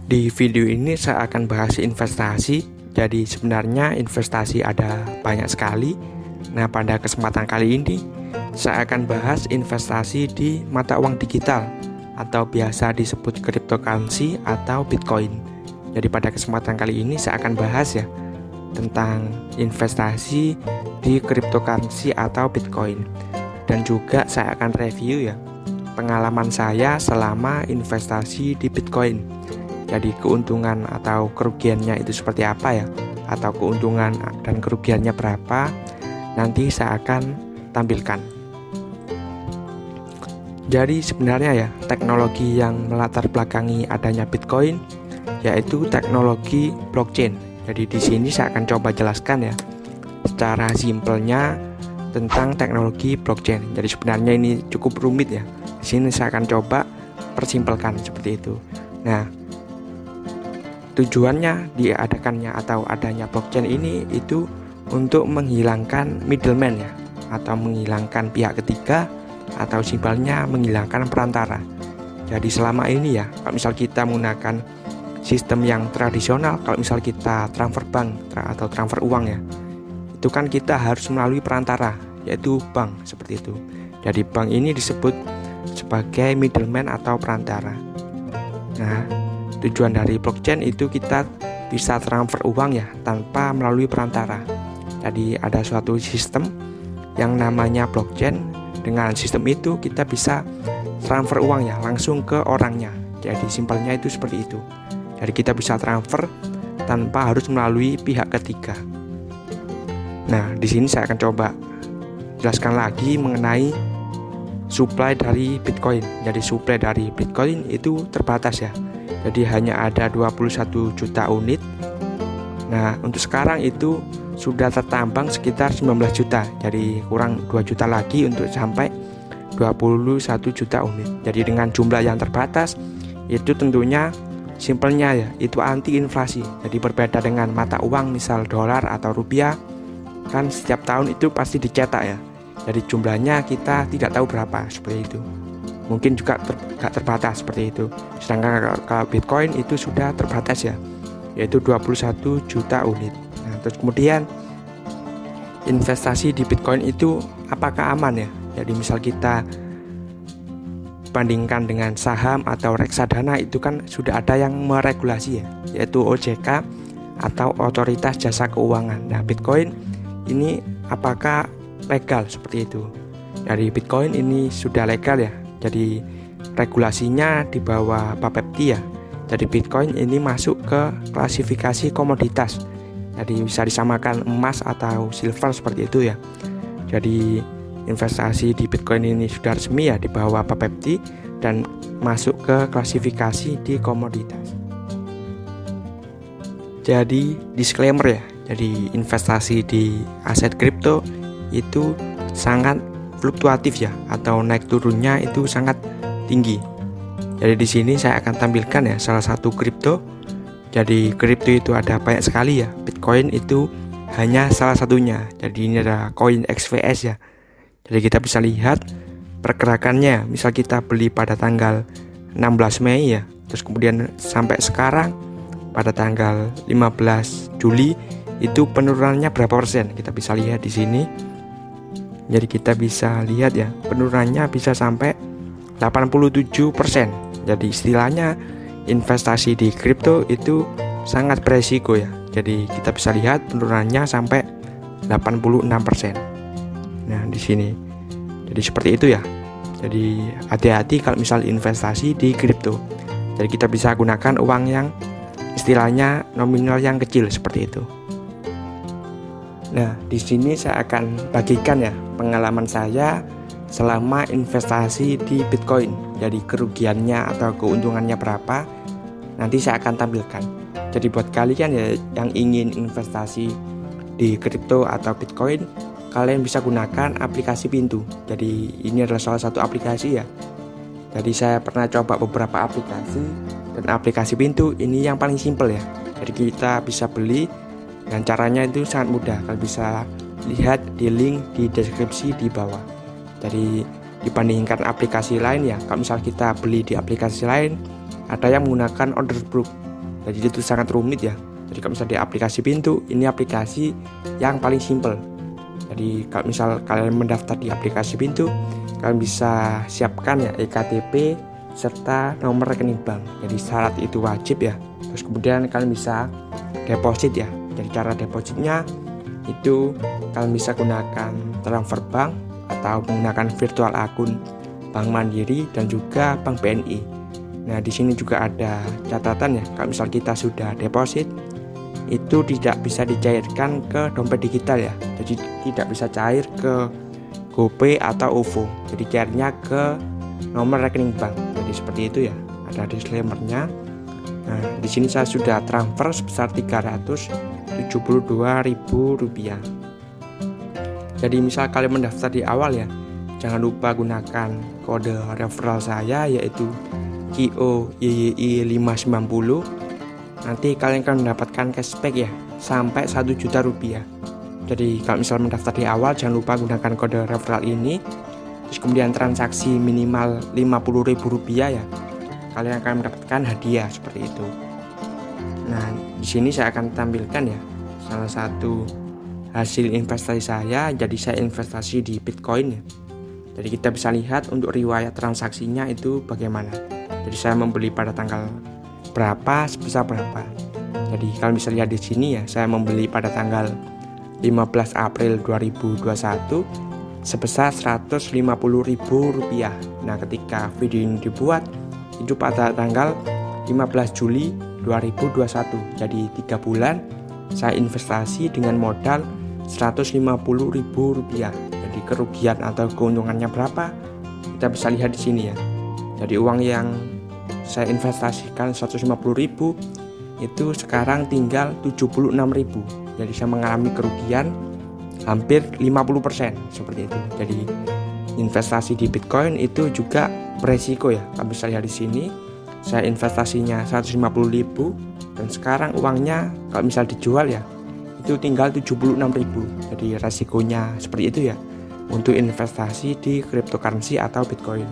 Di video ini saya akan bahas investasi. Jadi sebenarnya investasi ada banyak sekali. Nah, pada kesempatan kali ini saya akan bahas investasi di mata uang digital atau biasa disebut cryptocurrency atau Bitcoin. Jadi pada kesempatan kali ini saya akan bahas ya tentang investasi di cryptocurrency atau Bitcoin. Dan juga saya akan review ya pengalaman saya selama investasi di Bitcoin. Jadi keuntungan atau kerugiannya itu seperti apa ya, atau keuntungan dan kerugiannya berapa, nanti saya akan tampilkan. Jadi sebenarnya ya teknologi yang melatar belakangi adanya Bitcoin yaitu teknologi blockchain. Jadi di sini saya akan coba jelaskan ya secara simpelnya tentang teknologi blockchain. Jadi sebenarnya ini cukup rumit ya. Di sini saya akan coba persimpelkan seperti itu. Nah, tujuannya diadakannya atau adanya blockchain ini itu untuk menghilangkan middleman ya, atau menghilangkan pihak ketiga, atau simpelnya menghilangkan perantara. Jadi selama ini ya, kalau misal kita menggunakan sistem yang tradisional, kalau misal kita transfer bank atau transfer uang ya, itu kan kita harus melalui perantara, yaitu bank seperti itu. Jadi bank ini disebut sebagai middleman atau perantara. Nah, tujuan dari blockchain itu kita bisa transfer uang ya tanpa melalui perantara. Jadi ada suatu sistem yang namanya blockchain. Dengan sistem itu kita bisa transfer uang ya langsung ke orangnya. Jadi simpelnya itu seperti itu. Jadi kita bisa transfer tanpa harus melalui pihak ketiga. Nah, di sini saya akan coba jelaskan lagi mengenai supply dari Bitcoin. Jadi supply dari Bitcoin itu terbatas ya. Jadi hanya ada 21 juta unit. Nah, untuk sekarang itu sudah tertambang sekitar 19 juta. Jadi kurang 2 juta lagi untuk sampai 21 juta unit. Jadi dengan jumlah yang terbatas itu tentunya simpelnya ya itu anti inflasi. Jadi berbeda dengan mata uang misal dolar atau rupiah, kan setiap tahun itu pasti dicetak ya. Jadi jumlahnya kita tidak tahu berapa seperti itu. Mungkin juga gak terbatas seperti itu. Sedangkan kalau Bitcoin itu sudah terbatas ya, yaitu 21 juta unit. Nah, terus kemudian investasi di Bitcoin itu apakah aman ya? Jadi misal kita bandingkan dengan saham atau reksadana, itu kan sudah ada yang meregulasi ya, yaitu OJK atau Otoritas Jasa Keuangan. Nah, Bitcoin ini apakah legal seperti itu? Dari Bitcoin ini sudah legal ya. Jadi regulasinya di bawah Bapepti ya. Jadi Bitcoin ini masuk ke klasifikasi komoditas. Jadi bisa disamakan emas atau silver seperti itu ya. Jadi investasi di Bitcoin ini sudah resmi ya di bawah Bapepti dan masuk ke klasifikasi di komoditas. Jadi disclaimer ya. Jadi investasi di aset kripto itu sangat fluktuatif ya, atau naik turunnya itu sangat tinggi. Jadi di sini saya akan tampilkan ya salah satu kripto. Jadi kripto itu ada banyak sekali ya. Bitcoin itu hanya salah satunya. Jadi ini ada koin XVS ya. Jadi kita bisa lihat pergerakannya. Misal kita beli pada tanggal 16 Mei ya, terus kemudian sampai sekarang pada tanggal 15 Juli itu penurunannya berapa persen? Kita bisa lihat di sini. Jadi kita bisa lihat ya penurunannya bisa sampai 87%. Jadi istilahnya investasi di kripto itu sangat beresiko ya. Jadi kita bisa lihat penurunannya sampai 86%. Nah, di sini. Jadi seperti itu ya. Jadi hati-hati kalau misal investasi di kripto. Jadi kita bisa gunakan uang yang istilahnya nominal yang kecil seperti itu. Nah, di sini saya akan bagikan ya pengalaman saya selama investasi di Bitcoin. Jadi kerugiannya atau keuntungannya berapa, nanti saya akan tampilkan. Jadi buat kalian ya yang ingin investasi di kripto atau Bitcoin, kalian bisa gunakan aplikasi Pintu. Jadi ini adalah salah satu aplikasi ya. Jadi saya pernah coba beberapa aplikasi, dan aplikasi Pintu ini yang paling simpel ya. Jadi kita bisa beli, dan caranya itu sangat mudah. Kalian bisa lihat di link di deskripsi di bawah. Jadi dibandingkan aplikasi lain ya, kalau misal kita beli di aplikasi lain ada yang menggunakan order book. Jadi itu sangat rumit ya. Jadi kalau misalnya di aplikasi Pintu, ini aplikasi yang paling simple. Jadi kalau misal kalian mendaftar di aplikasi Pintu, kalian bisa siapkan ya ektp serta nomor rekening bank. Jadi syarat itu wajib ya. Terus kemudian kalian bisa deposit ya. Jadi cara depositnya itu kalian bisa gunakan transfer bank atau menggunakan virtual akun Bank Mandiri dan juga Bank BNI. Nah, di sini juga ada catatan ya, kalau misal kita sudah deposit itu tidak bisa dicairkan ke dompet digital ya. Jadi tidak bisa cair ke GoPay atau OVO. Jadi cairnya ke nomor rekening bank. Jadi seperti itu ya. Ada disclaimer-nya. Nah, di sini saya sudah transfer sebesar Rp372.000. Jadi misal kalian mendaftar di awal ya, jangan lupa gunakan kode referral saya yaitu KIOYY590. Nanti kalian akan mendapatkan cashback ya sampai Rp1.000.000. Jadi kalau misal mendaftar di awal jangan lupa gunakan kode referral ini. Terus kemudian transaksi minimal Rp50.000 ya, kalian akan mendapatkan hadiah seperti itu. Nah, di sini saya akan tampilkan ya salah satu hasil investasi saya. Jadi saya investasi di Bitcoin ya. Jadi kita bisa lihat untuk riwayat transaksinya itu bagaimana. Jadi saya membeli pada tanggal berapa, sebesar berapa. Jadi kalian bisa lihat di sini ya, saya membeli pada tanggal 15 April 2021 sebesar Rp150.000. Nah, ketika video ini dibuat itu pada tanggal 15 Juli 2021. Jadi 3 bulan saya investasi dengan modal Rp150.000. Jadi kerugian atau keuntungannya berapa? Kita bisa lihat di sini ya. Jadi uang yang saya investasikan Rp150.000 itu sekarang tinggal Rp76.000. Jadi saya mengalami kerugian hampir 50% seperti itu. Jadi investasi di Bitcoin itu juga beresiko ya. Kalian bisa lihat di sini. Saya investasinya Rp150.000 dan sekarang uangnya kalau misal dijual ya itu tinggal Rp76.000. Jadi resikonya seperti itu ya untuk investasi di cryptocurrency atau Bitcoin.